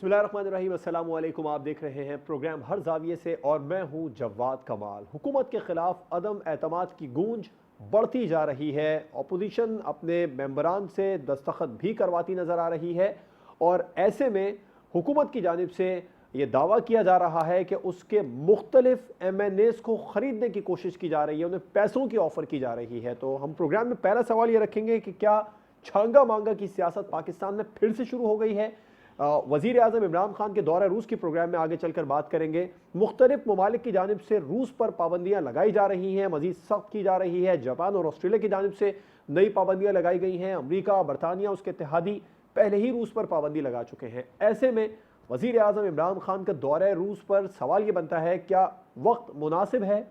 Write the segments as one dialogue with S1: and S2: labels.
S1: बिस्मिल्लाहिर्रहमानिर्रहीम, अस्सलाम वालेकुम। आप देख रहे हैं प्रोग्राम हर जाविये से और मैं हूं जवाद कमाल। हुकूमत के खिलाफ अदम एतमाद की गूंज बढ़ती जा रही है। अपोजिशन अपने मेंबरान से दस्तखत भी करवाती नज़र आ रही है और ऐसे में हुकूमत की जानिब से ये दावा किया जा रहा है कि उसके मुख्तलिफ MNAs को ख़रीदने की कोशिश की जा रही है, उन्हें पैसों की ऑफ़र की जा रही है। तो हम प्रोग्राम में पहला सवाल ये रखेंगे कि क्या छांगा मांगा की सियासत पाकिस्तान में फिर से शुरू हो गई है। वज़ीर आज़म इमरान खान के दौरा रूस की प्रोग्राम में आगे चलकर बात करेंगे। मुख्तलिफ ममालिक की जानिब से रूस पर पाबंदियाँ लगाई जा रही हैं, मज़ीद सख्त की जा रही है। जापान और ऑस्ट्रेलिया की जानिब से नई पाबंदियाँ लगाई गई हैं। अमरीका, बरतानिया, उसके इत्तेहादी पहले ही रूस पर पाबंदी लगा चुके हैं। ऐसे में वज़ीर आज़म इमरान खान का दौरा रूस पर सवाल ये बनता है, क्या वक्त मुनासिब है?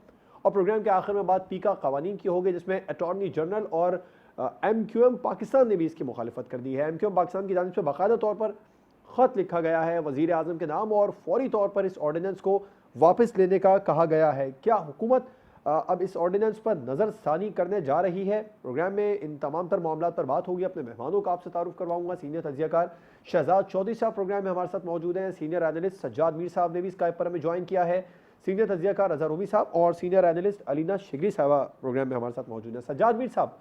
S1: और प्रोग्राम के आखिर में बात पीका कवानीन की होगी, जिसमें अटॉर्नी जनरल और MQM पाकिस्तान ने भी इसकी मुखालिफत कर दी है। MQM पाकिस्तान की जानिब से बाकायदा तौर पर ख़त लिखा गया है वज़ीर आज़म के नाम और फौरी तौर पर इस ऑर्डिनेंस को वापस लेने का कहा गया है। क्या हुकूमत अब इस ऑर्डिनेंस पर नज़रसानी करने जा रही है? प्रोग्राम में इन तमाम तर मामलों पर बात होगी। अपने मेहमानों का आपसे तारुफ करवाऊंगा। सीनियर तजियाकार शहजाद चौधरी साहब प्रोग्राम में हमारे साथ मौजूद हैं। सीनियर एनालिस्ट सज्जाद मीर साहब ने भी स्काइप पर हमें ज्वाइन किया है। सीनियर तजियाकार रज़ा रूमी साहब और सीनियर एनालिस्ट अलीना शिगरी साहबा प्रोग्राम में हमारे साथ मौजूद हैं। सज्जाद मीर साहब,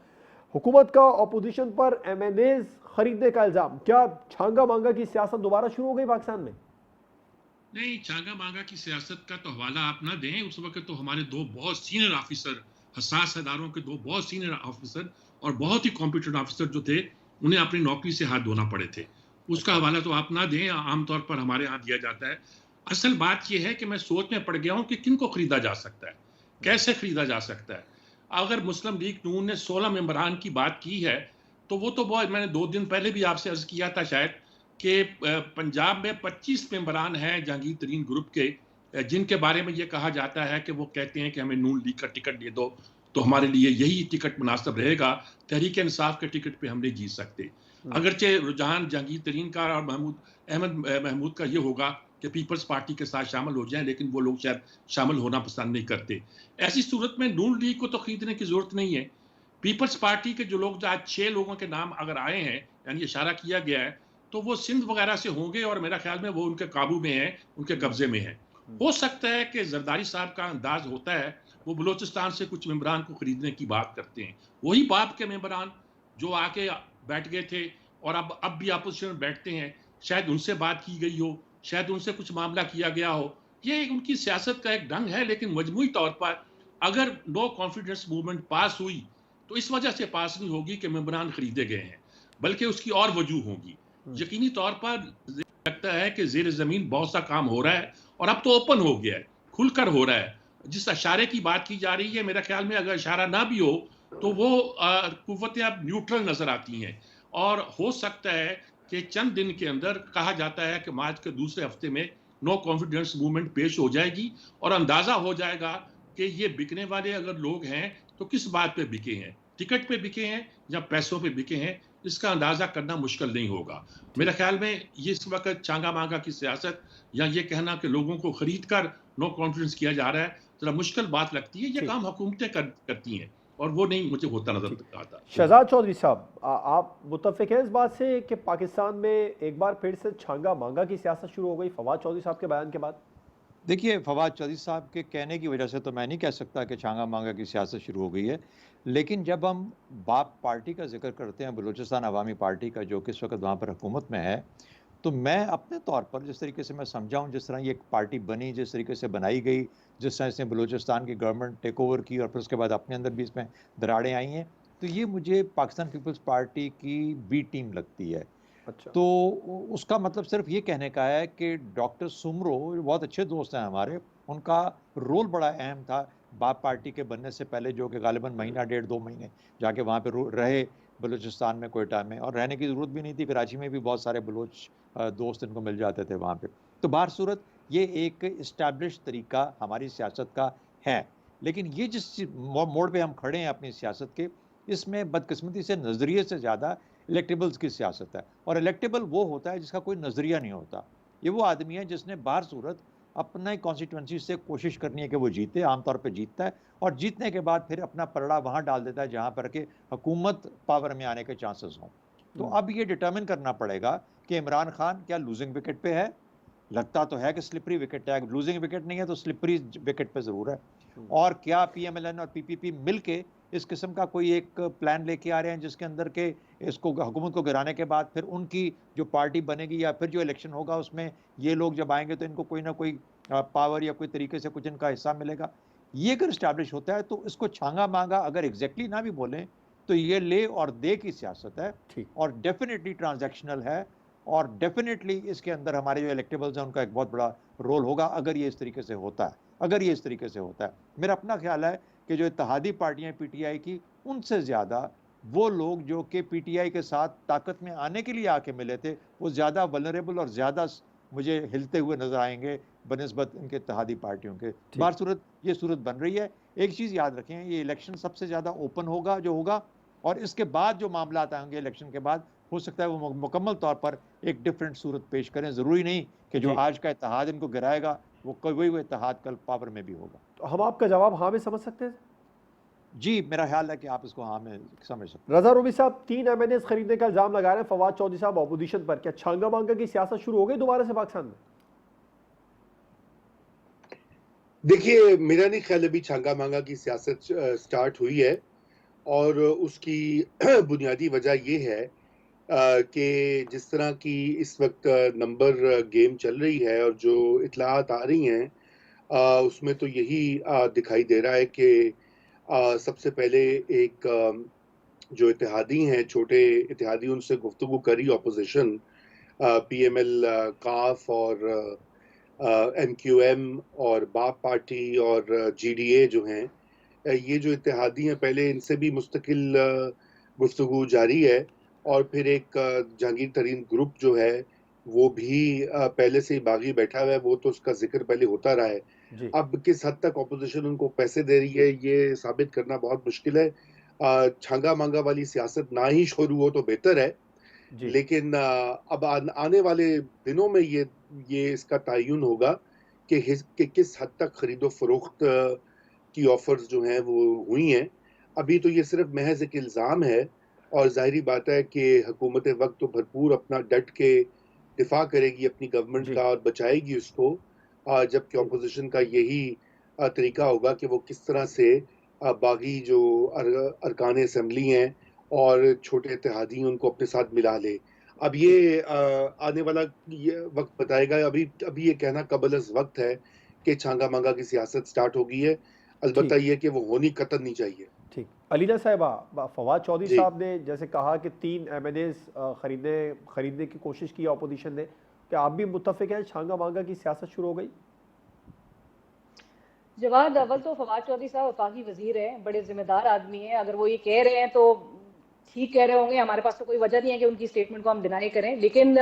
S1: हुकूमत का अपोजिशन पर MNAs खरीदने का इल्जाम, क्या छांगा मांगा की सियासत दोबारा शुरू हो गई पाकिस्तान में?
S2: नहीं, छांगा मांगा की सियासत का तो हवाला आप ना दें। उस वक्त तो हमारे दो बहुत सीनियर ऑफिसर, हसास अदारों के दो बहुत सीनियर ऑफिसर और बहुत ही कॉम्पिटेंट ऑफिसर जो थे, उन्हें अपनी नौकरी से हाथ धोना पड़े थे। उसका हवाला तो आप ना दें, आमतौर पर हमारे यहाँ दिया जाता है। असल बात यह है कि मैं सोच में पड़ गया हूँ कि किनको खरीदा जा सकता है, कैसे खरीदा जा सकता है। अगर मुस्लिम लीग नून ने 16 मेंबरान की बात की है, तो वो तो बहुत, मैंने 2 दिन पहले भी आपसे अर्ज किया था शायद, कि पंजाब में 25 मेंबरान हैं जहांगीर तरीन ग्रुप के, जिनके बारे में ये कहा जाता है कि वो कहते हैं कि हमें नून लीग का टिकट दे दो तो हमारे लिए यही टिकट मुनासिब रहेगा, तहरीक इंसाफ के टिकट पे हम नहीं जीत सकते। अगरचे रुझान जहांगीर तरीन का और महमूद का ये होगा कि पीपल्स पार्टी के साथ शामिल हो जाएं, लेकिन वो लोग शायद शामिल होना पसंद नहीं करते। ऐसी सूरत में नून लीग को तो खरीदने की जरूरत नहीं है। पीपल्स पार्टी के जो लोग, आज 6 लोगों के नाम अगर आए हैं, यानी इशारा किया गया है, तो वो सिंध वगैरह से होंगे और मेरा ख्याल में वो उनके काबू में है, उनके कब्जे में है। हो सकता है कि जरदारी साहब का अंदाज होता है, वो बलोचिस्तान से कुछ मेंबरान को खरीदने की बात करते हैं। वही बाप के मेंबरान जो आके बैठ गए थे और अब भी अपोजिशन में बैठते हैं, शायद उनसे बात की गई हो, शायद उनसे कुछ मामला किया गया हो। ये उनकी सियासत का एक ढंग है, लेकिन मजमूई तौर पर अगर नो कॉन्फिडेंस मूवमेंट पास हुई, तो इस वजह से पास नहीं होगी कि मेंबरान खरीदे गए हैं, बल्कि उसकी और वजूह होगी। यकीनी तौर पर लगता है कि जेर जमीन बहुत सा काम हो रहा है और अब तो ओपन हो गया है, खुलकर हो रहा है। जिस इशारे की बात की जा रही है, मेरा ख्याल में अगर इशारा ना भी हो तो वो कुव्वतें अब न्यूट्रल नजर आती हैं और हो सकता है कि चंद दिन के अंदर, कहा जाता है कि मार्च के दूसरे हफ्ते में नो कॉन्फिडेंस मूवमेंट पेश हो जाएगी और अंदाजा हो जाएगा कि ये बिकने वाले अगर लोग हैं तो किस बात पे बिके हैं, टिकट पे बिके हैं या पैसों पे बिके हैं। इसका अंदाजा करना मुश्किल नहीं होगा। मेरे ख्याल में ये इस वक्त चांगा मांगा की सियासत या ये कहना कि लोगों को खरीद कर नो कॉन्फिडेंस किया जा रहा है, जरा मुश्किल बात लगती है। ये काम हुकूमतें करती हैं और वो नहीं मुझे होता नजर आता।
S1: शहजाद चौधरी साहब, आप मुत्तफिक हैं इस बात से कि पाकिस्तान में एक बार फिर से छांगा मांगा की सियासत शुरू हो गई फवाद चौधरी साहब के बयान के बाद?
S3: देखिए, फवाद चौधरी साहब के कहने की वजह से तो मैं नहीं कह सकता कि छांगा मांगा की सियासत शुरू हो गई है, लेकिन जब हम बाप पार्टी का जिक्र करते हैं, बलूचिस्तान अवामी पार्टी का, जो कि इस वक्त वहाँ पर हुकूमत में है, तो मैं अपने तौर पर जिस तरीके से मैं समझाऊँ, जिस तरह ये एक पार्टी बनी, जिस तरीके से बनाई गई, जिस तरह इसने बलूचिस्तान की गवर्नमेंट टेक ओवर की और फिर उसके बाद अपने अंदर भी इसमें दरारें आई हैं, तो ये मुझे पाकिस्तान पीपल्स पार्टी की बी टीम लगती है।
S1: अच्छा।
S3: तो उसका मतलब सिर्फ ये कहने का है कि डॉक्टर सुमरो बहुत अच्छे दोस्त हैं हमारे, उनका रोल बड़ा अहम था बाप पार्टी के बनने से पहले, जो कि गालिबन महीना, 1.5-2 महीने जाके वहाँ पे रहे बलूचिस्तान में, कोयटा में, और रहने की ज़रूरत भी नहीं थी। कराची में भी बहुत सारे बलोच दोस्त इनको मिल जाते थे वहाँ पे। तो बाहर सूरत ये एक इस्टेब्लिश तरीका हमारी सियासत का है, लेकिन ये जिस मोड़ पे हम खड़े हैं अपनी सियासत के, इसमें बदकिस्मती से नज़रिए से ज़्यादा इलेक्टेबल्स की सियासत है। और इलेक्टेबल वो होता है जिसका कोई नज़रिया नहीं होता। ये वो आदमी है जिसने बाहर सूरत अपना कॉन्स्टिट्यूंसी से कोशिश करनी है कि वो जीते, आमतौर पे जीतता है, और जीतने के बाद फिर अपना पलड़ा वहाँ डाल देता है जहाँ पर कि हुकूमत पावर में आने के चांसेस हों। तो अब ये डिटर्मिन करना पड़ेगा कि इमरान खान क्या लूजिंग विकेट पे है लगता तो है कि स्लिपरी विकेट है, लूजिंग विकेट नहीं है तो स्लिपरी विकेट पे ज़रूर है। और क्या पीएमएलएन और पीपीपी मिलके इस किस्म का कोई एक प्लान लेके आ रहे हैं जिसके अंदर के इसको हुकूमत को गिराने के बाद फिर उनकी जो पार्टी बनेगी या फिर जो इलेक्शन होगा उसमें ये लोग जब आएंगे तो इनको कोई ना कोई पावर या कोई तरीके से कुछ इनका हिस्सा मिलेगा। ये अगर इस्टेब्लिश होता है तो इसको छांगा मांगा अगर एग्जैक्टली ना भी बोलें तो ये ले और दे की सियासत है और डेफिनेटली ट्रांजैक्शनल है और डेफिनेटली इसके अंदर हमारे जो इलेक्टेबल्स हैं उनका एक बहुत बड़ा रोल होगा अगर ये इस तरीके से होता है। अगर ये इस तरीके से होता है, मेरा अपना ख्याल है कि जो इत्तेहादी पार्टियां पीटीआई की, उनसे ज़्यादा वो लोग जो कि पीटीआई के साथ ताकत में आने के लिए आके मिले थे वो ज़्यादा वल्नरेबल और ज़्यादा मुझे हिलते हुए नजर आएंगे बनिस्बत इनके इत्तेहादी पार्टियों के। बार सूरत ये सूरत बन रही है। एक चीज़ याद रखें, ये इलेक्शन सबसे ज़्यादा ओपन होगा जो होगा और इसके बाद जो मामला आएंगे इलेक्शन के बाद हो सकता है वो मुकम्मल तौर पर एक डिफरेंट सूरत पेश करें। ज़रूरी नहीं कि जो आज का इत्तेहाद इनको गिराएगा वो कोई वो इत्तेहाद कल पावर में भी होगा।
S1: तो हम आपका जवाब हाँ में समझ सकते हैं?
S3: जी, मेरा ख्याल है कि आप इसको हाँ में समझ सकते हैं।
S1: रजा रूबी साहब 3 एमएनएस खरीदने का इल्जाम लगा रहे हैं फवाद चौधरी साहब ऑपोजिशन पर, क्या छांगा मांगा की सियासत शुरू हो गई दोबारा से पाकिस्तान में?
S4: देखिए, मेरा नहीं ख्याल अभी छांगा मांगा की सियासत स्टार्ट हुई है और उसकी बुनियादी वजह ये है कि जिस तरह की इस वक्त नंबर गेम चल रही है और जो इतलात आ रही हैं उसमें तो यही दिखाई दे रहा है कि सबसे पहले एक जो इत्तेहादी हैं, छोटे इत्तेहादी, उनसे गुफ्तगू करी ऑपोजिशन, पीएमएल, काफ और एमक्यूएम और बाप पार्टी और जीडीए जो हैं, ये जो इत्तेहादी हैं पहले इनसे भी मुस्तकिल गुफ्तगू जारी है और फिर एक जहांगीर तरीन ग्रुप जो है वो भी पहले से ही बागी बैठा हुआ है, वो तो उसका जिक्र पहले होता रहा है। अब किस हद तक ऑपोजिशन उनको पैसे दे रही है ये साबित करना बहुत मुश्किल है। छांगा मांगा वाली सियासत ना ही शुरू हो तो बेहतर है, लेकिन अब आने वाले दिनों में ये इसका तयन होगा कि किस हद तक खरीदो फरोख्त की ऑफर्स जो हैं वो हुई हैं। अभी तो ये सिर्फ महज एक इल्ज़ाम है और जाहिर बात है कि हुकूमत वक्त तो भरपूर अपना डट के दिफा करेगी अपनी गवर्नमेंट का और बचाएगी उसको, जबकि ऑपोजिशन का यही तरीका होगा कि वो किस तरह से बागी जो अरकान असम्बली हैं और छोटे इत्तेहादी उनको अपने साथ मिला ले। अब ये आने वाला ये वक्त बताएगा। अभी ये कहना कबल अज़ वक्त है कि छांगा मांगा की सियासत स्टार्ट हो गई है, अलबत्ता ये कि वो होनी कतई नहीं चाहिए।
S1: ठीक, अलीना साहिबा, फवाद चौधरी साहब ने जैसे कहा कि 3 एमएनएस खरीदने की कोशिश की ऑपोजिशन ने, क्या आप भी मुत्तफिक हैं छांगा मांगा की सियासत शुरू हो गई?
S5: जवाब अव्वल तो फवाद चौधरी साहब वफाकी वजीर हैं, बड़े जिम्मेदार आदमी हैं। अगर वो ये कह रहे हैं तो ठीक कह रहे होंगे, हमारे पास तो कोई वजह नहीं है कि उनकी स्टेटमेंट को हम डिनाई करें। लेकिन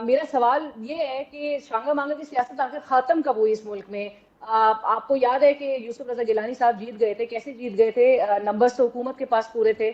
S5: मेरा सवाल ये है कि छांगा मांगा की सियासत आखिर खात्म कब हुई इस मुल्क में? आपको याद है कि यूसुफ रजा गिलानी साहब जीत गए थे, कैसे जीत गए थे? नंबर्स तो हुकूमत के पास पूरे थे।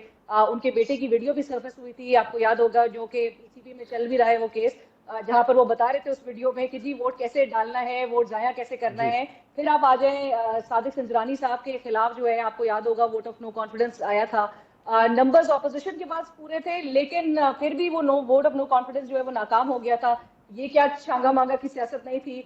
S5: उनके बेटे की वीडियो भी सरफेस हुई थी, आपको याद होगा, जो कि पीसीबी में चल भी रहा है वो केस, जहां पर वो बता रहे थे उस वीडियो में कि जी वोट कैसे डालना है, वोट जाया कैसे करना है। फिर आप आ जाए सादिक संजरानी साहब के खिलाफ जो है, आपको याद होगा, वोट ऑफ नो कॉन्फिडेंस आया था। नंबर्स ऑपोजिशन के पास पूरे थे लेकिन फिर भी वो वोट ऑफ नो कॉन्फिडेंस जो है वो नाकाम हो गया था। ये क्या छांगा मांगा की सियासत नहीं थी?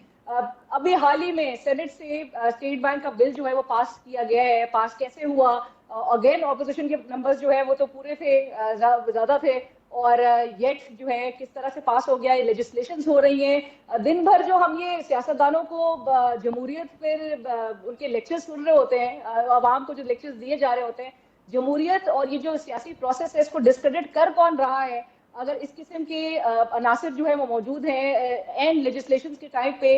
S5: अभी हाल ही में सेनेट से स्टेट बैंक का बिल जो है वो पास किया गया है। पास कैसे हुआ? अगेन ऑपोजिशन के नंबर्स जो है वो तो पूरे थे, ज्यादा थे, और येट जो है किस तरह से पास हो गया। ये लेजिस्लेशंस हो रही हैं। दिन भर जो हम ये सियासतदानों को जमहूरियत पर उनके लेक्चर्स सुन रहे होते हैं, आवाम को जो लेक्चर्स दिए जा रहे होते हैं, जमहूरियत और ये जो सियासी प्रोसेस है इसको डिस्क्रेडिट कर कौन रहा है? अगर इस किस्म के अनासिर जो है वो मौजूद हैं एंड लेजिस्लेशन के टाइम पे,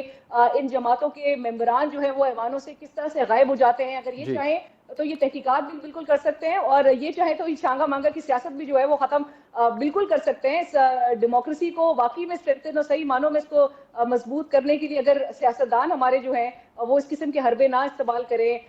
S5: इन जमातों के मेंबरान जो है वो ऐवानों से किस तरह से गायब हो जाते हैं। अगर ये चाहें तो ये तहकीकात भी बिल्कुल कर सकते हैं और ये चाहे तो ये छांगा मांगा की सियासत भी जो है वो ख़त्म बिल्कुल कर सकते हैं। इस डेमोक्रेसी को वाकई में स्ट्रेंथन और सही मानों में इसको मजबूत करने के लिए अगर सियासतदान हमारे जो हैं वो इस किस्म के हरबे ना इस्तेमाल करें,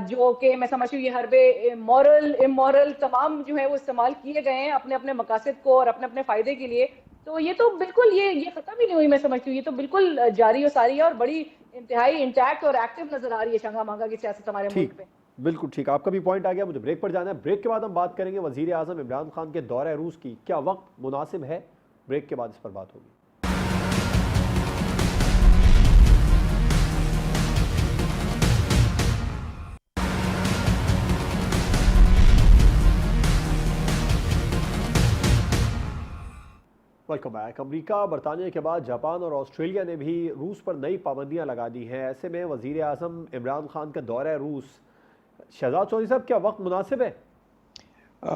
S5: जो कि मैं समझती हूँ ये हरबे मॉरल इमोरल तमाम जो है वो इस्तेमाल किए गए हैं अपने अपने मकासद को और अपने अपने फ़ायदे के लिए, तो ये तो बिल्कुल ये ख़त्म ही नहीं हुई। मैं समझती हूँ ये तो बिल्कुल जारी और सारी है और बड़ी इंतहाई इंटैक्ट और एक्टिव नजर आ रही है छांगा मांगा की सियासत हमारे मुल्क में।
S1: बिल्कुल ठीक, आपका भी पॉइंट आ गया। मुझे ब्रेक पर जाना है। ब्रेक के बाद हम बात करेंगे वजीर आज़म इमरान खान के दौरे रूस की, क्या वक्त मुनासिब है? ब्रेक के बाद इस पर बात होगी। Welcome back. अमेरिका, बरतानिया के बाद जापान और ऑस्ट्रेलिया ने भी रूस पर नई पाबंदियां लगा दी हैं। ऐसे में वजीर आज़म इमरान खान का दौरा रूस, शहजाद चौधरी साहब, क्या वक्त मुनासिब है?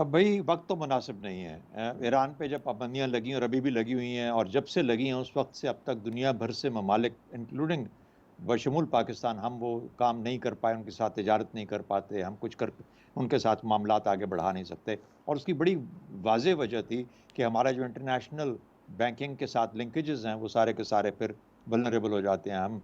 S3: भाई वक्त तो मुनासिब नहीं है। ईरान पे जब पाबंदियाँ लगी और अभी भी लगी हुई हैं, और जब से लगी हैं उस वक्त से अब तक दुनिया भर से ममालिक इंक्लूडिंग बशमूल पाकिस्तान, हम वो काम नहीं कर पाए, उनके साथ तिजारत नहीं कर पाते, हम कुछ कर उनके साथ मामलात आगे बढ़ा नहीं सकते। और उसकी बड़ी वाज़ेह वजह थी कि हमारा जो इंटरनेशनल बैंकिंग के साथ लिंकेजेस हैं वो सारे के सारे फिर वल्नरेबल हो जाते हैं। हम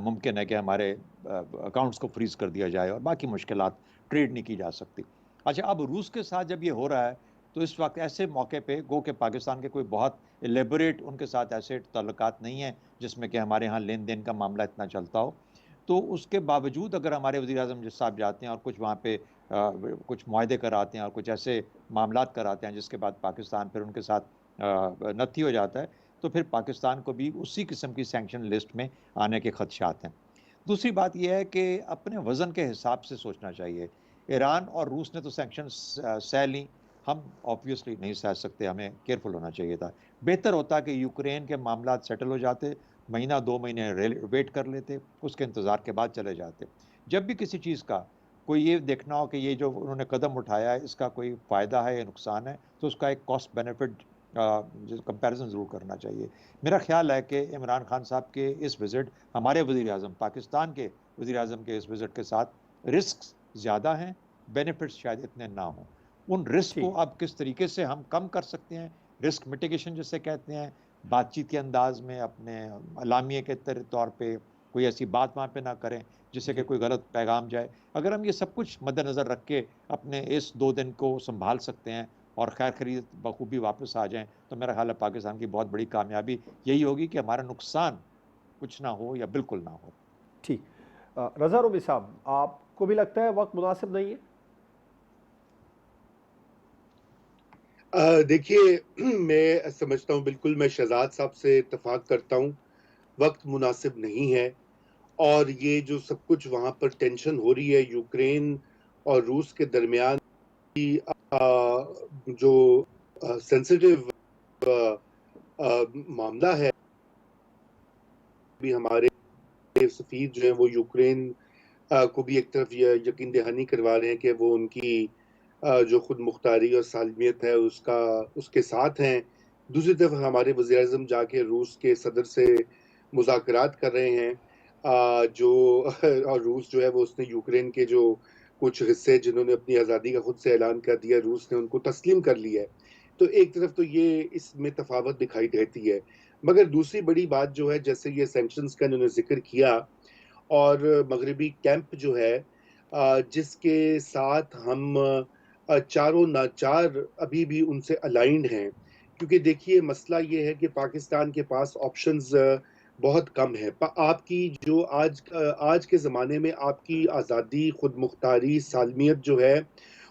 S3: मुमकिन है कि हमारे अकाउंट्स को फ्रीज़ कर दिया जाए और बाकी मुश्किलात, ट्रेड नहीं की जा सकती। अच्छा, अब रूस के साथ जब ये हो रहा है तो इस वक्त ऐसे मौके पे गो के पाकिस्तान के कोई बहुत एलेबोरेट उनके साथ ऐसे ताल्लुकात नहीं है जिसमें कि हमारे यहाँ लेन देन का मामला इतना चलता हो। तो उसके बावजूद अगर हमारे वज़ीर आज़म साहब जाते हैं और कुछ वहाँ पे कुछ मुआहदे कराते हैं और कुछ ऐसे मामलात कराते हैं जिसके बाद पाकिस्तान फिर उनके साथ नत्थी हो जाता है, तो फिर पाकिस्तान को भी उसी किस्म की सैंक्शन लिस्ट में आने के खदशात हैं। दूसरी बात यह है कि अपने वज़न के हिसाब से सोचना चाहिए। ईरान और रूस ने तो सैंक्शंस सह ली, हम ऑब्वियसली नहीं सह सकते, हमें केयरफुल होना चाहिए था। बेहतर होता कि यूक्रेन के मामलात सेटल हो जाते, महीना 2 महीने वेट कर लेते, उसके इंतज़ार के बाद चले जाते। जब भी किसी चीज़ का कोई ये देखना हो कि ये जो उन्होंने कदम उठाया है इसका कोई फ़ायदा है या नुकसान है, तो उसका एक कॉस्ट बेनिफिट कंपैरिजन ज़रूर करना चाहिए। मेरा ख्याल है कि इमरान खान साहब के इस विज़िट, हमारे वज़ीर आज़म, पाकिस्तान के वज़ीर आज़म के इस विज़िट के साथ रिस्क ज़्यादा हैं, बेनिफिट्स शायद इतने ना हों। उन रिस्क को
S1: ठीक।
S3: अब किस तरीके से हम कम कर सकते हैं, रिस्क मिटिगेशन जिसे कहते हैं, बातचीत के अंदाज में, अपने अलामिये के तौर पे कोई ऐसी बात वहाँ पे ना करें जिससे कि
S1: जी।
S3: कोई गलत पैगाम जाए। अगर हम ये सब कुछ मद्देनज़र रख के अपने इस 2 दिन को संभाल सकते हैं और खैर खरीद बखूबी वापस आ जाएं, तो मेरा ख्याल है पाकिस्तान की बहुत बड़ी कामयाबी यही होगी कि हमारा नुकसान कुछ ना हो या बिल्कुल ना हो।
S1: ठीक। रज़ा रूमी साहब, आपको भी लगता है वक्त मुनासिब नहीं है?
S4: देखिए, मैं समझता हूँ, बिल्कुल मैं शहजाद साहब से इत्तेफाक करता हूँ, वक्त मुनासिब नहीं है। और ये जो सब कुछ वहाँ पर टेंशन हो रही है यूक्रेन और रूस के दरमियान की, जो सेंसिटिव मामला है, भी हमारे सफीर जो है वो यूक्रेन को भी एक तरफ ये यकीन दहानी करवा रहे हैं कि वो उनकी जो खुद मुख्तारी और सालमियत है उसका उसके साथ हैं। दूसरी तरफ हमारे वज़ीर आज़म जाके रूस के सदर से मुज़ाकरात कर रहे हैं, जो और रूस जो है वो उसने यूक्रेन के जो कुछ हिस्से जिन्होंने अपनी आज़ादी का खुद से ऐलान कर दिया, रूस ने उनको तस्लीम कर लिया है। तो एक तरफ तो ये इसमें तफावत दिखाई देती है, मगर दूसरी बड़ी बात जो है, जैसे ये सैंक्शंस का इन्होंने जिक्र किया और मगरबी कैंप जो है, जिसके साथ हम चारों नाचार अभी भी उनसे अलाइंड हैं। क्योंकि देखिए, मसला ये है कि पाकिस्तान के पास ऑप्शंस बहुत कम है। आपकी जो आज के ज़माने में आपकी आज़ादी, खुद मुख्तारी, सालमियत जो है,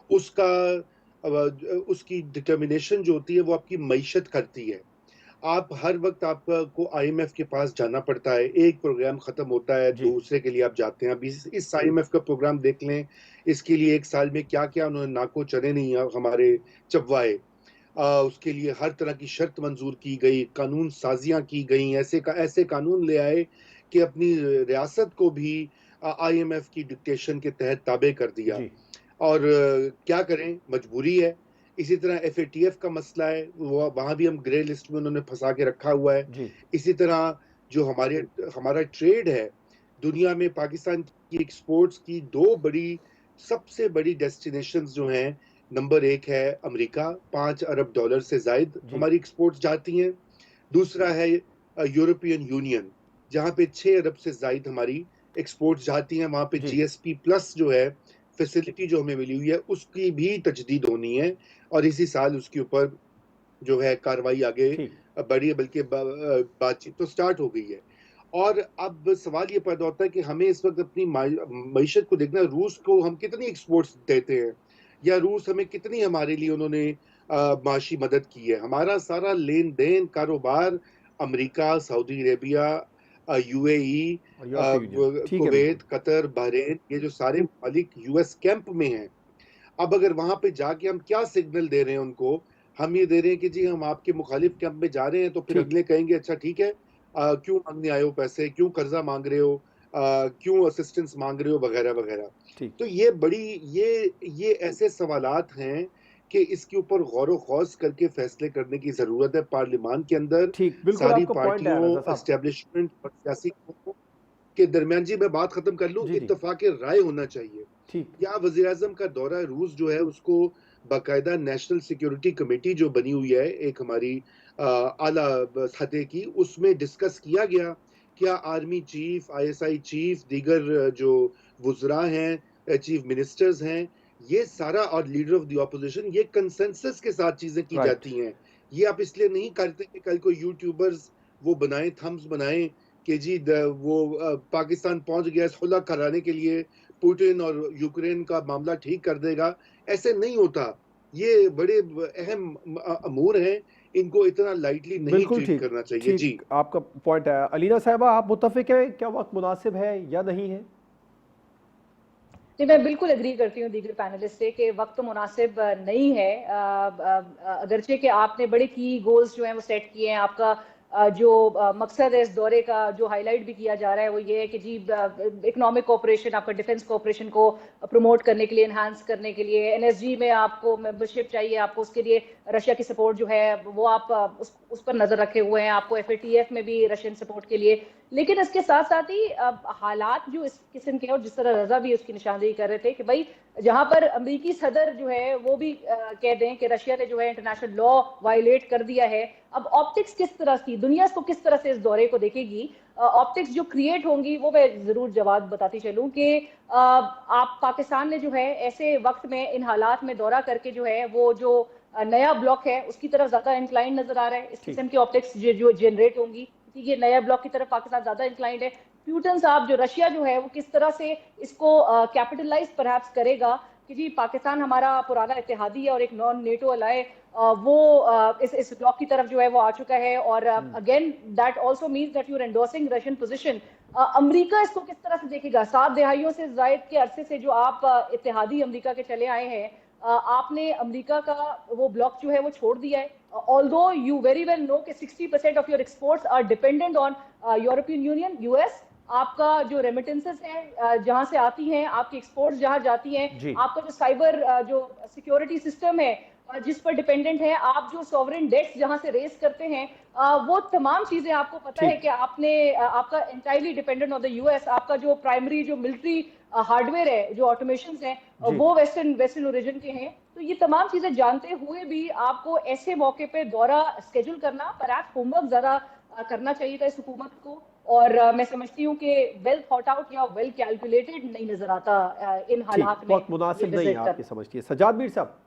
S4: उसका उसकी डिटर्मिनेशन जो होती है वो आपकी मईशत करती है। आप हर वक्त आपको आईएमएफ के पास जाना पड़ता है, एक प्रोग्राम खत्म होता है,
S1: जी।
S4: दूसरे के लिए आप जाते हैं। अब इस आईएमएफ का प्रोग्राम देख लें, इसके लिए 1 साल में क्या-क्या उन्होंने नाको चने नहीं हमारे चबवाए। उसके लिए हर तरह की शर्त मंजूर की गई, कानून साजियां की गई, ऐसे कानून ले आए कि अपनी रियासत को भी आईएमएफ की डिक्टेशन के तहत ताबे कर दिया।
S1: जी।
S4: और क्या करें, मजबूरी है। इसी तरह एफएटीएफ का मसला है, वो वहाँ भी हम ग्रे लिस्ट में उन्होंने फंसा के रखा हुआ है।
S1: जी।
S4: इसी तरह जो हमारा ट्रेड है, दुनिया में पाकिस्तान की एक्सपोर्ट्स की 2 सबसे बड़ी डेस्टिनेशंस जो हैं, नंबर 1 है अमेरिका, $5 अरब से ज़ायद
S1: जी।
S4: हमारी एक्सपोर्ट्स जाती हैं। दूसरा है यूरोपियन यूनियन, जहाँ पे 6 अरब से ज़ायद हमारी एक्सपोर्ट्स जाती हैं। वहाँ पे
S1: जी।
S4: जीएसपी प्लस जो है फैसिलिटी जो हमें मिली हुई है, उसकी भी तजदीद होनी है और इसी साल उसके ऊपर जो है कार्रवाई आगे
S1: ठीक।
S4: बढ़ी है, बल्कि बातचीत तो स्टार्ट हो गई है। और अब सवाल ये पैदा होता है कि हमें इस वक्त अपनी मईशत को देखना है, रूस को हम कितनी एक्सपोर्ट्स देते हैं या रूस हमें कितनी, हमारे लिए उन्होंने माशी मदद की है। हमारा सारा लेन देन कारोबार अमेरिका, सऊदी अरेबिया, यूएई,
S1: और यूरोपीय यूनियन, ठीक है, बिल्कुल।
S4: कुवैत, कतर, बहरीन, ये जो सारे ममालिक यूएस कैंप में हैं। अब अगर वहां पे जाके हम क्या सिग्नल दे रहे हैं उनको, हम ये दे रहे हैं कि जी हम आपके मुखालिफ कैंप में जा रहे हैं, तो फिर
S1: ठीक।
S4: अगले कहेंगे अच्छा ठीक है, क्यों मांगने आए हो पैसे, क्यों कर्जा मांग रहे हो, क्यों असिस्टेंस मांग रहे हो, वगैरह वगैरह।
S1: ठीक।
S4: तो ये बड़ी ये ऐसे सवालात हैं कि इसके ऊपर गौर व खौज करके फैसले करने की जरूरत है पार्लियामान के अंदर,
S1: ठीक, बिल्कुल
S4: सारी
S1: आपका पॉइंट है रजा
S4: पार्टियों,
S1: साहब।
S4: एस्टेब्लिशमेंट और सियासी ग्रुपों के दरमियान। जी मैं बात खत्म कर लूं,
S1: जी, जी।
S4: इत्तफाक राय होना चाहिए।
S1: ठीक।
S4: या वजीर आजम का दौरा रूस जो है उसको बाकायदा नेशनल सिक्योरिटी कमेटी जो बनी हुई है एक हमारी आला सतह की, उसमें डिस्कस किया गया। क्या आर्मी चीफ, आईएसआई चीफ, दीगर जो वुज़रा हैं, चीफ मिनिस्टर्स हैं, ये सारा, और लीडर ऑफ द ऑपोजिशन, ये कंसेंसस के साथ चीजें की
S1: राइट।
S4: जाती हैं। ये आप इसलिए नहीं करते कि कल को यूट्यूबर्स वो बनाएं, थम्स बनाएं कि जी वो पाकिस्तान पहुंच गया सुलह कराने के लिए, पुतिन और यूक्रेन का मामला ठीक कर देगा। ऐसे नहीं होता। ये बड़े अहम अमूर हैं, इनको इतना लाइटली नहीं
S1: बिल्कुल
S4: ट्रीट
S1: ठीक।
S4: करना चाहिए। जी
S1: ठीक, आपका पॉइंट है। अलीना साहिबा, आप मुत्तफिक है क्या वक्त मुनासिब है या नहीं है?
S5: जी, मैं बिल्कुल एग्री करती हूँ दीगर पैनलिस्ट से कि वक्त तो मुनासिब नहीं है। अगरचे कि आपने बड़े की गोल्स जो हैं वो सेट किए हैं, आपका जो मकसद है इस दौरे का, जो हाईलाइट भी किया जा रहा है, वो ये है कि जी इकोनॉमिक कोऑपरेशन, आपका डिफेंस कोऑपरेशन को प्रमोट करने के लिए, एनहांस करने के लिए, एनएसजी में आपको मेंबरशिप चाहिए, आपको उसके लिए रशिया की सपोर्ट जो है वो आप उस पर नजर रखे हुए हैं, आपको एफएटीएफ में भी रशियन सपोर्ट के लिए। लेकिन इसके साथ साथ ही हालात जो इस किस्म के, और जिस तरह रजा भी उसकी निशानदेही कर रहे थे कि भाई जहां पर अमेरिकी सदर जो है वो भी कह दें कि रशिया ने जो है इंटरनेशनल लॉ वायलेट कर दिया है, अब ऑप्टिक्स किस तरह की, दुनिया इसको किस तरह से इस दौरे को देखेगी, ऑप्टिक्स जो क्रिएट होंगी वो मैं जरूर जवाब बताती चलूं कि आप पाकिस्तान ने जो है ऐसे वक्त में इन हालात में दौरा करके जो है वो जो नया ब्लॉक है उसकी तरफ ज्यादा इंक्लाइन नजर आ रहा है। इस किस्म की ऑप्टिक्स जो जनरेट होंगी, ये नया ब्लॉक की तरफ पाकिस्तान ज्यादा इंक्लाइंड है। प्यूटन साहब जो रशिया जो है वो किस तरह से इसको कैपिटलाइज परहैप्स करेगा कि जी पाकिस्तान हमारा पुराना इत्तेहादी है और एक नॉन नेटो अलाय, वो इस ब्लॉक की तरफ जो है वो आ चुका है। और again that also means that you are endorsing Russian position. America इसको किस तरह से देखेगा? 7 दहाइयों से जायद के अरसे से जो आप इत्तेहादी अमेरिका के चले आए हैं, आपने अमेरिका का वो ब्लॉक जो है वो छोड़ दिया है। Although you very well know कि 60% of your exports are dependent on European Union, US. आपका जो रेमिटेंसेस हैं जहां से आती हैं, आपकी एक्सपोर्ट्स जहां जाती हैं, आपका जो साइबर जो सिक्योरिटी सिस्टम है जिस पर डिपेंडेंट है, आप जो सॉवरेन डेट्स जहां से रेस करते हैं, वो तमाम चीजें आपको पता है कि आपने आपका entirely dependent on the US. आपका जो प्राइमरी जो मिलिट्री हार्डवेयर है, जो ऑटोमेशन है, वो वेस्टर्न ओरिजिन के हैं। तो ये तमाम चीजें जानते हुए भी आपको ऐसे मौके पे दौरा स्केड्यूल करना, परहैप्स होमवर्क ज्यादा करना चाहिए था इस हुकूमत को। और मैं समझती हूँ कि वेल थॉट आउट या वेल कैलकुलेटेड नहीं नजर आता इन हालात में।
S1: वक्त मुनासिब नहीं है आपकी समझती है। सज्जाद मीर साहब।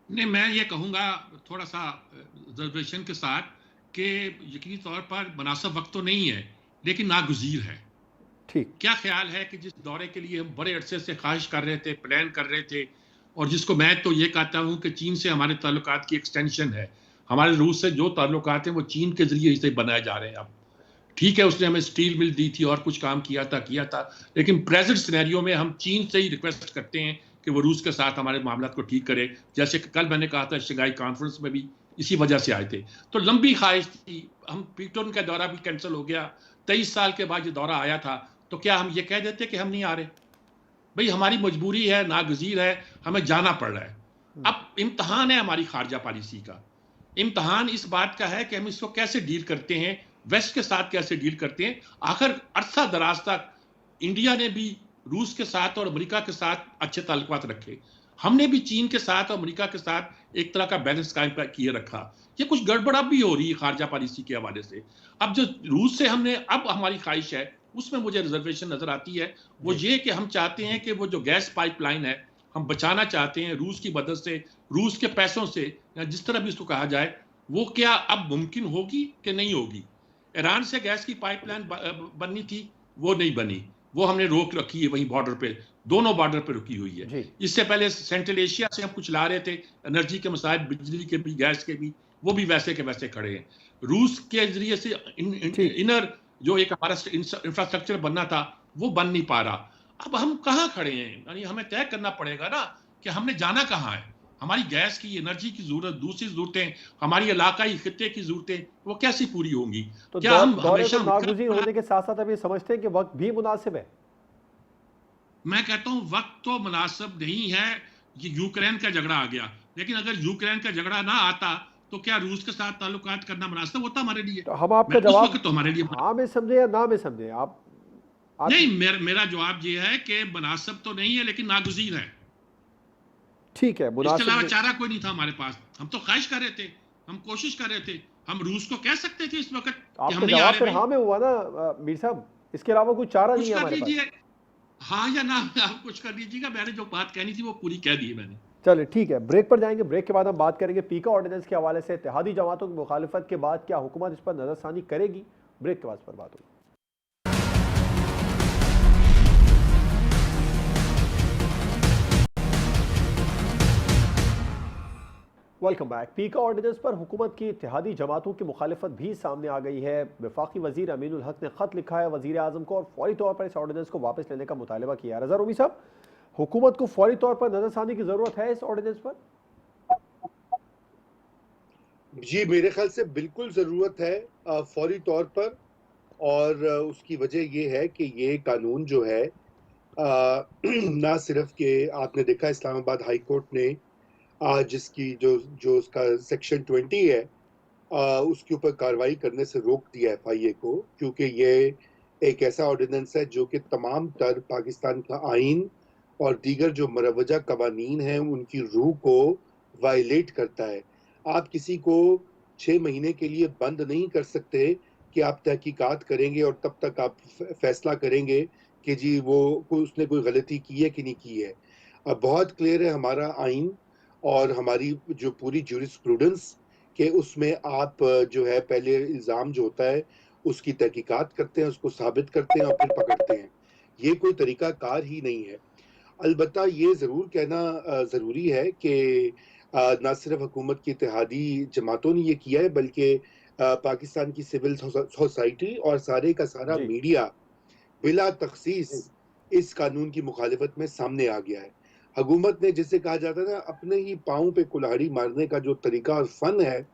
S2: नहीं, मैं ये कहूँगा थोड़ा सा रिजर्वेशन के साथ कि यकीनी तौर पर मुनासिब वक्त तो नहीं है, लेकिन नागुज़ीर है।
S1: ठीक।
S2: क्या ख्याल है कि जिस दौरे के लिए हम बड़े अरसे से ख्वाहिश कर रहे थे, प्लान कर रहे थे, और जिसको मैं तो ये कहता हूँ कि चीन से हमारे ताल्लुकात की एक्सटेंशन है, हमारे रूस से जो ताल्लुकात हैं वो चीन के जरिए इसे बनाए जा रहे हैं। अब ठीक है, उसने हमें स्टील मिल दी थी और कुछ काम किया था, लेकिन प्रेजेंट सिनेरियो में हम चीन से ही रिक्वेस्ट करते हैं कि वो रूस के साथ हमारे मामला को ठीक करे। जैसे कल मैंने कहा था, शंघाई कॉन्फ्रेंस में भी इसी वजह से आए थे। तो लंबी ख्वाहिश थी, हम प्यूटन का दौरा भी कैंसिल हो गया, 23 साल के बाद ये दौरा आया था, तो क्या हम ये कह देते कि हम नहीं आ रहे? भाई हमारी मजबूरी है, नागजीर है, हमें जाना पड़ रहा है। अब इम्तहान है हमारी खारजा पॉलिसी का, इम्तहान इस बात का है कि हम इसको कैसे डील करते हैं, वेस्ट के साथ कैसे डील करते हैं। आखिर अरसा दराज तक इंडिया ने भी रूस के साथ और अमेरिका के साथ अच्छे ताल्लुकात रखे, हमने भी चीन के साथ और अमेरिका के साथ एक तरह का बैलेंस कायम किए रखा। ये कुछ गड़बड़ अब भी हो रही है खारजा पॉलिसी के हवाले से। अब जो रूस से हमने, अब हमारी ख्वाहिश है, उसमें मुझे रिजर्वेशन नजर आती है, वो ये कि हम चाहते हैं कि वो जो गैस पाइपलाइन है हम बचाना चाहते हैं रूस की मदद से, रूस के पैसों से, या जिस तरह भी इसको कहा जाए, वो क्या अब मुमकिन होगी कि नहीं होगी? ईरान से गैस की पाइपलाइन बननी थी, वो नहीं बनी, वो हमने रोक रखी है वहीं बॉर्डर पे, दोनों बॉर्डर पे रुकी हुई है। इससे पहले सेंट्रल एशिया से हम कुछ ला रहे थे, एनर्जी के मसाइल, बिजली के भी, गैस के भी, वो भी वैसे के वैसे खड़े हैं। रूस के जरिए से इनर जो एक हमारा इंफ्रास्ट्रक्चर बनना था वो बन नहीं पा रहा। अब हम कहाँ खड़े हैं? यानी हमें तय करना पड़ेगा ना कि हमने जाना कहाँ है। हमारी गैस की, एनर्जी की जरूरत, दूसरी जरूरतें, हमारी इलाकाई खित्ते की जरूरतें, वो कैसी पूरी होंगी?
S1: तो
S2: क्या हम
S1: दौरे को
S2: हमेशा
S1: नागुज़ीर होने के साथ साथ अब ये समझते हैं कि वक्त भी मुनासिब है?
S2: मैं कहता हूं वक्त तो मुनासिब नहीं है। ये यूक्रेन का झगड़ा आ गया, लेकिन अगर यूक्रेन का झगड़ा ना आता तो क्या रूस के साथ ताल्लुकात करना मुनासिब होता हमारे लिए?
S1: तो हम आपका
S2: मैं उस
S1: जवाब
S2: वक्त तो हमारे लिए
S1: हाँ में समझे या ना में समझे आप
S2: नहीं, मेरा जवाब ये है कि मुनासिब तो नहीं है, लेकिन नागुज़ीर है।
S1: ठीक है,
S2: इसके
S1: मुनासिब
S2: अलावा
S1: नहीं।
S2: चारा कोई नहीं था हमारे पास। हम तो ख्वाहिश कर रहे थे, हम कोशिश कर रहे थे। हम रूस को कह सकते थे इस वक्त कि हम
S1: आपका
S2: नहीं आ
S1: जवाब
S2: रहे
S1: फिर
S2: भाई,
S1: हाँ में हुआ ना मीर साहब, इसके अलावा कोई चारा नहीं
S2: कुछ
S1: है
S2: कर
S1: हमारे पास।
S2: लीजिए, हाँ या ना। आप कुछ कर लीजिएगा, मैंने जो बात कहनी थी वो पूरी कह दी है मैंने।
S1: चलिए ठीक है, ब्रेक पर जाएंगे। ब्रेक के बाद हम बात करेंगे पीका ऑर्डिनेंस के हवाले से। इत्तेहादी जमातों की मुखालिफत के बाद क्या हुकूमत इस पर नजरसानी करेगी? ब्रेक के बाद इस पर बात होगी। Welcome back. पीका ऑर्डिनेंस पर हुकूमत की इत्तेहादी जमातों की मुखालिफत भी सामने आ गई है। वफाकी वजीर अमीनुल हक ने खत लिखा है वजीर आजम को और फौरी तौर पर इस ऑर्डिनेंस को वापस लेने का मुतालबा किया है। रजा रूमी साहब, हुकूमत को फौरी तौर पर नजरसानी की जरूरत है इस ऑर्डिनेंस पर?
S4: जी, मेरे ख्याल से बिल्कुल ज़रूरत है फौरी तौर पर। और उसकी वजह ये है कि ये कानून जो है ना सिर्फ कि आपने देखा इस्लामाबाद हाई कोर्ट ने जिसकी जो जो उसका सेक्शन 20 है उसके ऊपर कार्रवाई करने से रोक दिया एफआईए को, क्योंकि ये एक ऐसा ऑर्डिनेंस है जो कि तमाम तर पाकिस्तान का आइन और दीगर जो मरवजा कवानीन हैं उनकी रूह को वायलेट करता है। आप किसी को 6 महीने के लिए बंद नहीं कर सकते कि आप तहकीकात करेंगे और तब तक आप फैसला करेंगे कि जी वो उसने कोई गलती की है कि नहीं की है। अब बहुत क्लियर है हमारा आइन और हमारी जो पूरी ज्यूरिस्प्रूडेंस कि उसमें आप जो है पहले इल्ज़ाम जो होता है उसकी तहकीकात करते हैं, उसको साबित करते हैं और फिर पकड़ते हैं। ये कोई तरीका कार ही नहीं है। अलबत्ता ये ज़रूर कहना ज़रूरी है कि ना सिर्फ हुकूमत की इत्तेहादी जमातों ने ये किया है, बल्कि पाकिस्तान की सिविल सोसाइटी और सारे का सारा
S1: जी
S4: मीडिया बिला तखसीस इस कानून की मुखालिफत में सामने आ गया है। हुकूमत ने, जिसे कहा जाता है ना, अपने ही पाँव पे कुल्हाड़ी मारने का जो तरीका और फन है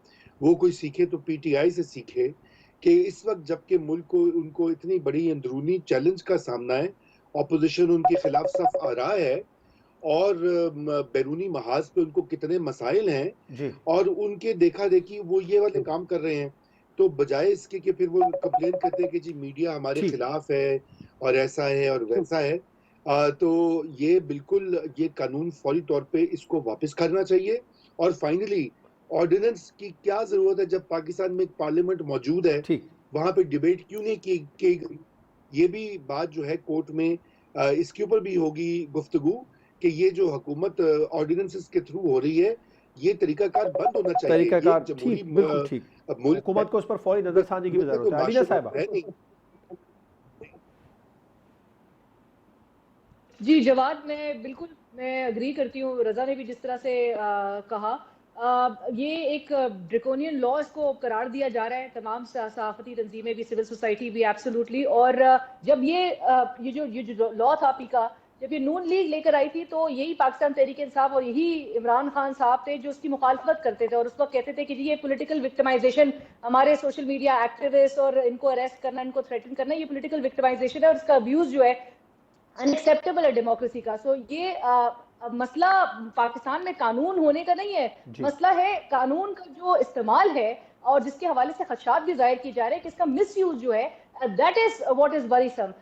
S4: वो कोई सीखे तो पीटीआई से सीखे कि इस वक्त जबकि मुल्क को उनको इतनी बड़ी अंदरूनी चैलेंज का सामना है, ऑपोजिशन उनके खिलाफ सफ आ रहा है और बैरूनी महाज पे उनको कितने मसाइल हैं
S1: जी
S4: और उनके देखा देखी वो ये वाले काम कर रहे हैं, तो बजाय इसके कि फिर वो कंप्लेन करते हैं कि जी मीडिया हमारे
S1: ठीक।
S4: खिलाफ है और ऐसा है और वैसा है, तो ये बिल्कुल ये कानून फौरी तौर पे इसको वापस करना चाहिए। और फाइनली ऑर्डिनेंस की क्या जरूरत है जब पाकिस्तान में एक पार्लियामेंट मौजूद है,
S1: ठीक।
S4: वहां पे डिबेट क्यों नहीं की गई? ये भी बात जो है कोर्ट में इसके ऊपर भी होगी गुफ्तगू कि ये जो हुकूमत ऑर्डिनेंसेस के थ्रू हो रही है ये तरीकाकार बंद होना चाहिए। ये
S1: तरीकाकार
S4: एक जमहूरी
S1: ठीक, बिल्कुल ठीक।
S4: मुल्क है,
S1: हुकूमत को उस पर फौरी नजरसानी की भी
S4: मुल्क में
S1: जरूरत
S4: कोई
S1: है। अलीना
S4: माशरा
S1: साहिबा,
S4: है नहीं।
S5: जी जवाद, मैं अग्री करती हूँ। रजा ने भी जिस तरह से कहा, ये एक ड्रेकोनियन लॉज को करार दिया जा रहा है, तमाम सहाफती तंजीमें भी, सिविल सोसाइटी भी, एब्सोल्युटली। और जब ये जो लॉ था पीका, जब ये नून लीग लेकर आई थी तो यही पाकिस्तान तहरीक इंसाफ और यही इमरान खान साहब थे जो उसकी मुखालफत करते थे और उसको कहते थे कि जी ये पॉलिटिकल विक्टिमाइजेशन, हमारे सोशल मीडिया एक्टिविस्ट और इनको अरेस्ट करना, इनको थ्रेटन करना, ये पॉलिटिकल विक्टिमाइजेशन है और इसका अब्यूज जो है अनएक्सेप्टेबल है डेमोक्रेसी का। सो ये मसला पाकिस्तान में कानून होने का नहीं है,
S1: जी
S5: मसला है कानून का जो इस्तेमाल है और जिसके हवाले से खदशात भी जाहिर किए जा रहे हैं कि इसका मिस यूज जो है, that is what is worrisome.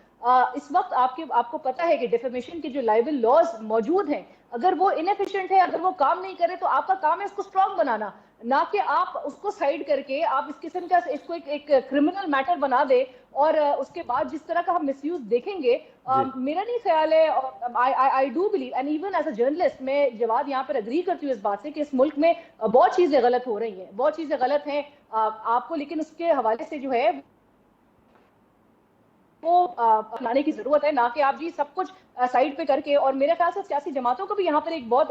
S5: इस वक्त आपको पता है कि डिफेमेशन के जो लाइबल लॉज मौजूद हैं, अगर वो इनएफिशिएंट है, अगर वो काम नहीं करे, तो आपका काम है उसको स्ट्रॉन्ग बनाना, ना कि आप उसको साइड करके आप इस किस्म का इसको एक क्रिमिनल मैटर बना दे और उसके बाद जिस तरह का हम मिसयूज देखेंगे, मेरा नहीं ख्याल है। I do believe and even as a journalist मैं जवाब यहाँ पर अग्री करती हूँ इस बात से कि इस मुल्क में बहुत चीजें गलत हो रही हैं, बहुत चीजें गलत हैं आपको, लेकिन उसके हवाले से जो है वो अपनाने की जरूरत है, ना कि आप जी सब कुछ साइड पे करके। और मेरे ख्याल से सियासी जमातों को भी यहाँ पर एक बहुत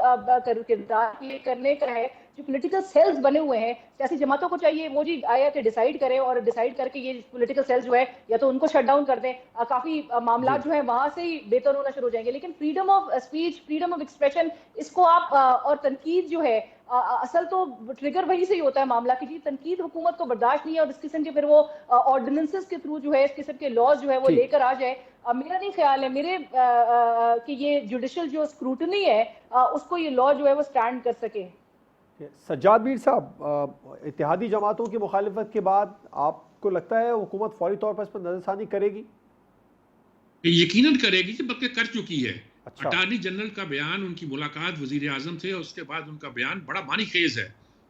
S5: किरदार प्ले करने का है। जो पॉलिटिकल सेल्स बने हुए हैं, सियासी जमातों को चाहिए वो जी आया कि डिसाइड करें और डिसाइड करके ये पॉलिटिकल सेल्स जो है या तो उनको शट डाउन कर दें, काफी मामला जो है वहां से ही बेहतर होना शुरू हो जाएंगे। लेकिन freedom of speech, freedom of expression, इसको आप और तनकीद जो है, असल तो ट्रिगर वहीं से ही होता है मामला की जी तनकीद हुकूमत को बर्दाश्त नहीं है और इस किस्म के फिर वो ऑर्डिनेंसेस के थ्रू जो है, इस किस्म के लॉज जो है वो
S1: ठीक।
S5: लेकर आ जाए। मेरा नहीं ख्याल है मेरे कि ये जुडिशल जो स्क्रूटनी है उसको ये लॉ जो है वो स्टैंड कर सके।
S1: सज्जाद मीर साहब, इत्तेहादी जमातों की मुखालिफत के बाद आपको लगता है हुकूमत फौरी तौर पर इस पर नजरसानी करेगी?
S2: यकीनन करेगी, बल्कि कर चुकी है।
S1: अच्छा।
S2: अटॉर्नी जनरल का बयान, उनकी मुलाकात वजीर आजम से और उसके बाद उनका बयान बड़ा मानीखेज है।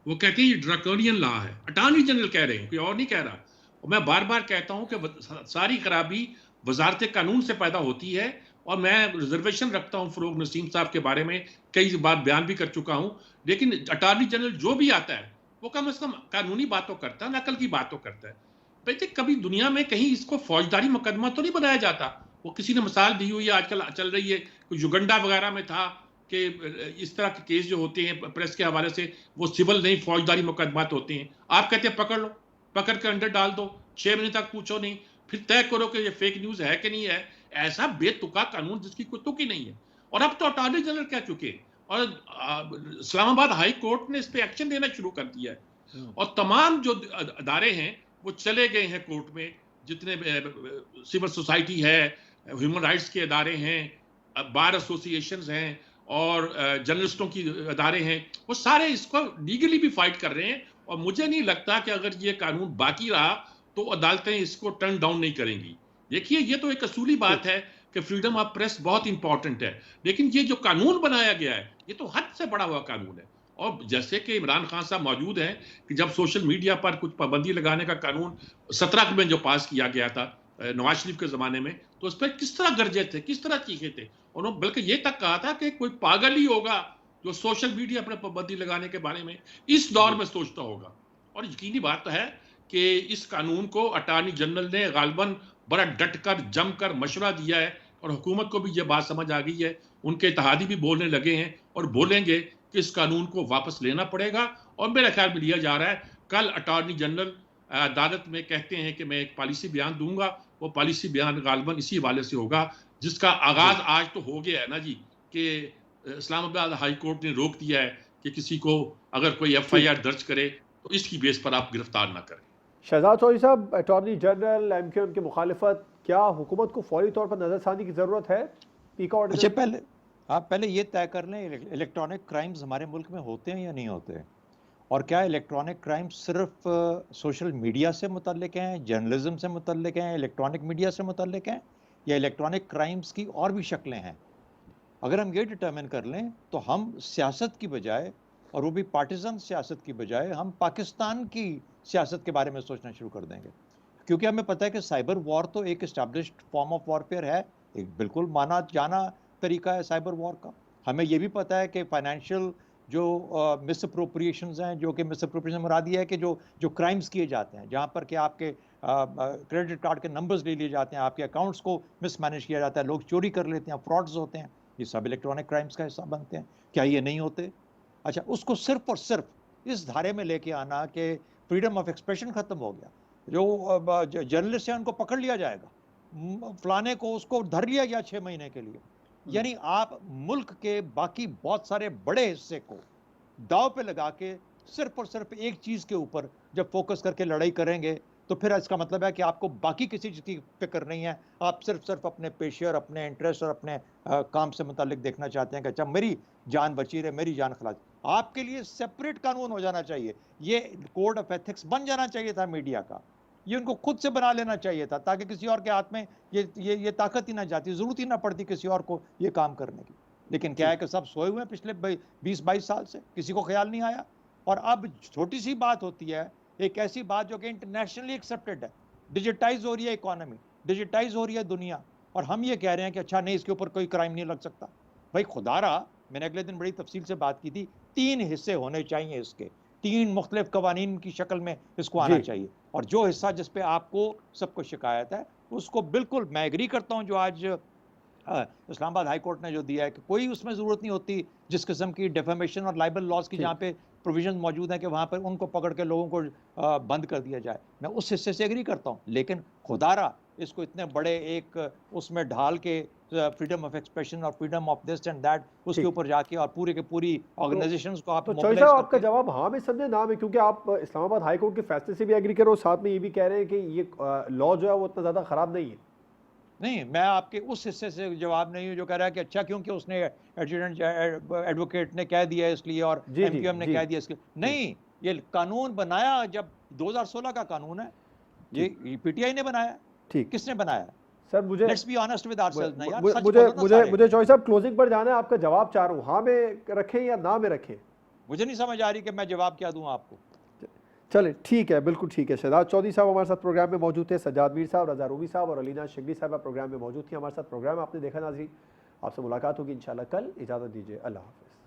S2: वो कहते हैं ये ड्रैकोनियन लॉ है। अटॉर्नी जनरल कह रहे हैं, कोई और नहीं कह रहा। और मैं बार बार कहता हूं कि सारी खराबी वजारत कानून से पैदा होती है। और मैं रिजर्वेशन रखता हूं फरूक नसीम साहब के बारे में, कई बार बयान भी कर चुका हूं। लेकिन अटॉर्नी जनरल जो भी आता है वो कम से कम कानूनी बातों करता है, नकल की बातों करता है। बेटे कभी दुनिया में कहीं इसको फौजदारी मुकदमा तो नहीं बनाया जाता। वो किसी ने मिसाल दी हुई है, आजकल चल रही है, कुछ युगंडा वगैरह में था कि इस तरह के केस जो होते हैं प्रेस के हवाले से वो सिविल नहीं फौजदारी मुकदमात होते हैं। आप कहते हैं पकड़ लो, पकड़ के अंदर डाल दो, 6 महीने तक पूछो नहीं, फिर तय करो कि ये फेक न्यूज है कि नहीं है। ऐसा बेतुका कानून जिसकी कोई तुक ही नहीं है। और अब तो अटॉर्नी जनरल कह चुके और इस्लामाबाद हाई कोर्ट ने इस पर एक्शन देना शुरू कर दिया है। और तमाम जो अदारे हैं वो चले गए हैं कोर्ट में, जितने सिविल सोसाइटी है, ह्यूमन राइट्स के अदारे हैं, बार एसोसिएशंस हैं और जर्नलिस्टों की अदारे हैं, वो सारे इसको लीगली भी फाइट कर रहे हैं। और मुझे नहीं लगता कि अगर ये कानून बाकी रहा तो अदालतें इसको टर्न डाउन नहीं करेंगी। देखिए ये तो एक असूली बात है कि फ्रीडम ऑफ प्रेस बहुत इंपॉर्टेंट है, लेकिन ये जो कानून बनाया गया है ये तो हद से बड़ा हुआ कानून है। और जैसे कि इमरान खान साहब मौजूद हैं कि जब सोशल मीडिया पर कुछ पाबंदी लगाने का कानून 17 में जो पास किया गया था नवाज शरीफ के जमाने में, तो उस पर किस तरह गरजे थे, किस तरह चीखे थे। उन्होंने बल्कि ये तक कहा था कि कोई पागल ही होगा जो सोशल मीडिया पर पाबंदी लगाने के बारे में इस दौर में सोचता होगा। और यकीनी बात तो है कि इस कानून को अटॉर्नी जनरल ने गालिबन बड़ा डटकर जमकर मशवरा दिया है और हुकूमत को भी ये बात समझ आ गई है। उनके इत्तेहादी भी बोलने लगे हैं और बोलेंगे कि इस कानून को वापस लेना पड़ेगा। और मेरे ख्याल में लिया जा रहा है। कल अटॉर्नी जनरल अदालत में कहते हैं कि मैं एक पॉलिसी बयान दूंगा, वो पॉलिसी बयान गालिबन इसी हवाले से होगा जिसका आगाज आज तो हो गया है ना जी, कि इस्लामाबाद हाई कोर्ट ने रोक दिया है कि किसी को अगर कोई FIR दर्ज करे तो इसकी बेस पर आप गिरफ्तार ना करें।
S1: शहजाद चौधरी साहब, अटॉर्नी जनरल MKM की मुखालिफत, क्या हुकूमत को फौरी तौर पर नजरसानी की जरूरत है? पीका ऑर्डिनेंस?
S3: अच्छा, आप पहले ये तय कर लें इलेक्ट्रॉनिक क्राइम्स हमारे मुल्क में होते हैं या नहीं होते हैं, और क्या इलेक्ट्रॉनिक क्राइम्स सिर्फ सोशल मीडिया से मुतल्लिक हैं, जर्नलिज्म से मुतल्लिक हैं, इलेक्ट्रॉनिक मीडिया से मुतल्लिक हैं, या इलेक्ट्रॉनिक क्राइम्स की और भी शक्लें हैं? अगर हम ये डिटर्मिन कर लें तो हम सियासत की बजाय, और वो भी पार्टिजन सियासत की बजाय, हम पाकिस्तान की सियासत के बारे में सोचना शुरू कर देंगे। क्योंकि हमें पता है कि साइबर वॉर तो एक इस्टेब्लिश्ड फॉर्म ऑफ वॉरफेयर है, एक बिल्कुल माना जाना तरीका है साइबर वॉर का। हमें ये भी पता है कि फाइनेंशियल जो मिस अप्रोप्रिएशंस हैं, जो कि मिस अप्रोप्रिएशन मुराद ये है कि जो क्राइम्स किए जाते हैं, जहाँ पर कि आपके क्रेडिट कार्ड के नंबर्स ले लिए जाते हैं, आपके अकाउंट्स को मिसमैनेज किया जाता है, लोग चोरी कर लेते हैं, फ्रॉड्स होते हैं, ये सब इलेक्ट्रॉनिक क्राइम्स का हिस्सा बनते हैं। क्या ये नहीं होते? अच्छा, उसको सिर्फ और सिर्फ इस धारे में लेके आना कि फ्रीडम ऑफ एक्सप्रेशन खत्म हो गया, जो जर्नलिस्ट हैं उनको पकड़ लिया जाएगा, फलाने को उसको धर लिया गया 6 महीने के लिए, यानी आप मुल्क के बाकी बहुत सारे बड़े हिस्से को दाव पे लगा के सिर्फ और सिर्फ एक चीज के ऊपर जब फोकस करके लड़ाई करेंगे तो फिर इसका मतलब है कि आपको बाकी किसी चीज की फिक्र नहीं है। आप सिर्फ अपने पेशे और अपने इंटरेस्ट और अपने काम से मुतालिक देखना चाहते हैं कि अच्छा मेरी जान बची रहे, मेरी जान खलास। आपके लिए सेपरेट कानून हो जाना चाहिए, ये कोड ऑफ एथिक्स बन जाना चाहिए था मीडिया का, ये उनको खुद से बना लेना चाहिए था ताकि किसी और के हाथ में ये ताकत ही ना जाती, जरूरत ही ना पड़ती किसी और को ये काम करने की। लेकिन क्या है कि सब सोए हुए हैं पिछले 20-22 साल से, किसी को ख्याल नहीं आया। और अब छोटी सी बात होती है, एक ऐसी बात जो कि इंटरनेशनली एक्सेप्टेड है, डिजिटाइज हो रही है इकोनॉमी, डिजिटाइज हो रही है दुनिया, और हम ये कह रहे हैं कि अच्छा नहीं, इसके ऊपर कोई क्राइम नहीं लग सकता। भाई खुदारा, मैंने अगले दिन बड़ी तफसील से बात की थी, 3 हिस्से होने चाहिए इसके, 3 मुख्तलिफ कवानीन की शक्ल में इसको आना चाहिए। और जो हिस्सा जिस पे आपको सबको शिकायत है उसको बिल्कुल मैं एग्री करता हूँ, जो आज इस्लामाबाद हाई कोर्ट ने जो दिया है कि कोई उसमें ज़रूरत नहीं होती जिस किस्म की डेफेमेशन और लाइबल लॉज की जहाँ पे प्रोविजन मौजूद हैं कि वहाँ पर उनको पकड़ के लोगों को बंद कर दिया जाए। मैं उस हिस्से से एग्री करता हूँ, लेकिन खुदारा इसको इतने बड़े एक उसमें ढाल के फ्रीडम ऑफ एक्सप्रेशन और freedom of this and that उसके
S1: ठीक।
S3: ऊपर जाके और पूरी के पूरी ऑर्गेनाइजेशंस को आप
S1: तो चौधरी
S3: मोबिलाइज
S1: साहब आपका
S3: करके
S1: जवाब हाँ में समझे ना में, क्योंकि आप इस्लामाबाद हाई कोर्ट के फैसले से भी एग्री करो, साथ में ये भी कह रहे हैं कि ये लॉ जो है वो उतना ज़्यादा ख़राब नहीं है।
S3: नहीं, मैं आपके उस हिस्से से जवाब नहीं हूँ जो कह रहा है कि अच्छा क्योंकि उसने एडजुडेंट एडवोकेट ने कह दिया इसलिए और
S1: जी, जी,
S3: एमक्यूएम ने
S1: जी।
S3: कह दिया इसलिए। नहीं, ये कानून बनाया जब 2016 का कानून है, ये पीटीआई ने बनाया।
S1: ठीक।
S3: किसने बनाया?
S1: सर मुझे
S3: let's be honest with ourselves ना यार,
S1: मुझे
S3: सच
S1: मुझे
S3: बोलो ना
S1: मुझे
S3: सारे।
S1: मुझे चौधरी साहब क्लोजिंग पर जाना है, आपका जवाब चाह रहा हूँ, हाँ में रखें या ना में रखें।
S3: मुझे नहीं समझ आ रही कि मैं जवाब क्या दूं आपको।
S1: चले ठीक है, बिल्कुल ठीक है। शहजाद चौधरी साहब हमारे साथ प्रोग्राम में मौजूद थे, सज्जाद मीर साहब, रजा रूमी साहब और अलीना शिगली साहब प्रोग्राम में मौजूद थी हमारे साथ। प्रोग्राम आपने देखा नाज़रीन, आपसे मुलाकात होगी इंशाल्लाह कल। इजाज़त दीजिए, अल्लाह हाफ़िज़।